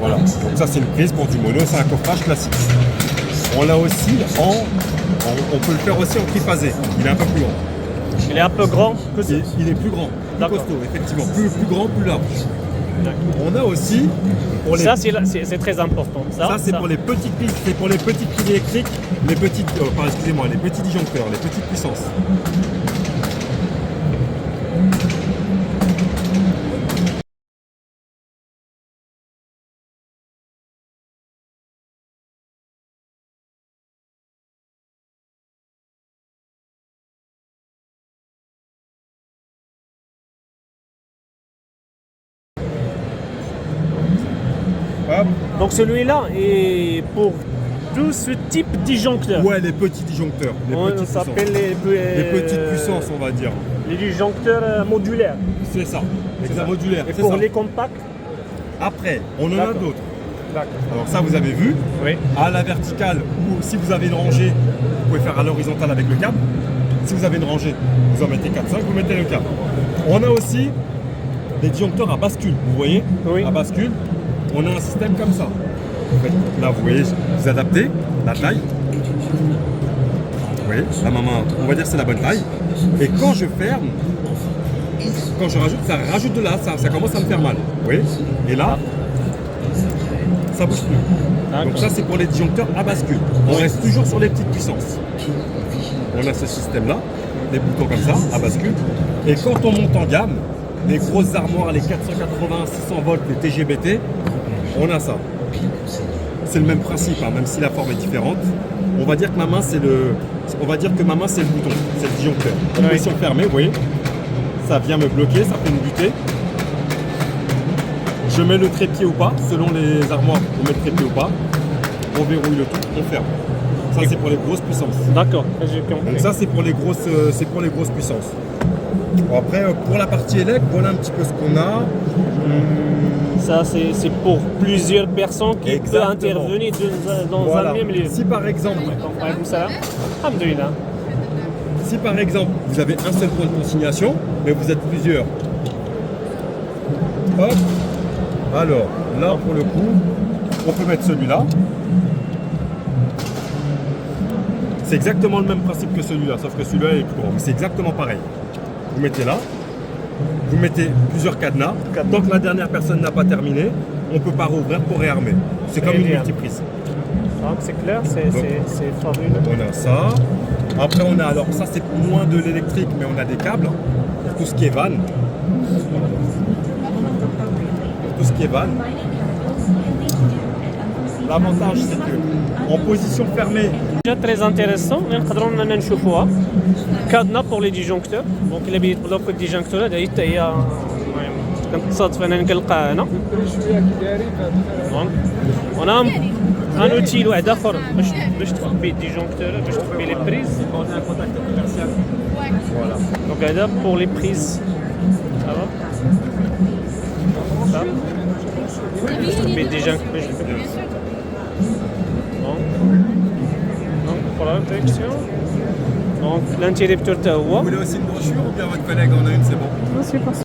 Voilà, donc ça c'est une prise pour du mono, c'est un coffrage classique. On l'a aussi on peut le faire aussi en triphasé, il est un peu plus grand. Il est un peu grand que ça. Il est plus grand, plus D'accord. costaud, effectivement, plus grand, plus large. On a aussi pour les... Ça, c'est très important. Ça c'est pour les petites piles, c'est pour les petites piles électriques, les petites, excusez-moi, les petits disjoncteurs, les petites puissances. Hop. Donc celui-là est pour tout ce type de disjoncteur. Ouais, les petits disjoncteurs, les On petites puissances. s'appelle Les petites puissances, on va dire. les disjoncteurs modulaires. C'est ça, c'est ça, modulaire. Et c'est pour ça. les compacts. Après, on en a D'accord. d'autres. D'accord. Alors ça, vous avez vu, Oui. à la verticale, ou si vous avez une rangée, vous pouvez faire à l'horizontale avec le câble. Si vous avez une rangée, vous en mettez 4-5, vous mettez le câble. On a aussi des disjoncteurs à bascule, vous voyez, Oui. à bascule, on a un système comme ça. En fait, là, vous voyez, vous adaptez la taille. Vous voyez, la maman, on va dire que c'est la bonne taille. Et quand je ferme, quand je rajoute, ça rajoute de là, ça commence à me faire mal. Vous voyez, et là, ça bouge plus. Donc ça, c'est pour les disjoncteurs à bascule. On reste toujours sur les petites puissances. On a ce système-là, des boutons comme ça, à bascule. Et quand on monte en gamme, les grosses armoires, les 480, 600 volts, les TGBT, on a ça. C'est le même principe, hein, même si la forme est différente. On va dire que ma main, c'est le bouton, c'est le disjoncteur. En position fermée, vous voyez, ça vient me bloquer, ça fait une butée. Je mets le trépied ou pas, selon les armoires, on met le trépied ou pas. On verrouille le tout, on ferme. Ça, c'est pour les grosses puissances. D'accord, j'ai compris. Donc ça, c'est pour les grosses puissances. Bon, après, pour la partie élec, voilà un petit peu ce qu'on a. Ça, c'est pour plusieurs personnes qui peuvent Exactement. intervenir dans Voilà. un même lieu. Si par exemple, Alhamdoulilah. si par exemple, vous avez un seul point de consignation, mais vous êtes plusieurs. Hop. Alors, là, pour le coup, on peut mettre celui-là. C'est exactement le même principe que celui-là, sauf que celui-là est plus grand. Mais c'est exactement pareil. Vous mettez là, vous mettez plusieurs cadenas. Tant que la dernière personne n'a pas terminé, on ne peut pas rouvrir pour réarmer. C'est comme une multiprise. Donc c'est clair, c'est fabuleux. On a ça. Après, on a, alors ça c'est moins de l'électrique, mais on a des câbles pour tout ce qui est van. Pour tout ce qui est van. L'avantage, c'est que en position fermée, Déjà très intéressant, نقدروا نشوفوها. كادنا pour les disjoncteurs. Donc il y a beaucoup de disjoncteurs هذه حتى هي كنتصادف انا كنلقاها هنا. Donc on a un outil واحد اخر باش تخبي الديجونكتور باش تخبي les prises. on a un contact commercial. Voilà. Donc هذا pour les prises. Ça va. Ça. باش تخبي الديجونكتور. Donc pour la protection. Donc l'interrupteur تا هو. Vous voulez aussi une brochure ou bien votre collègue en a une, c'est bon? Non, c'est pas ça.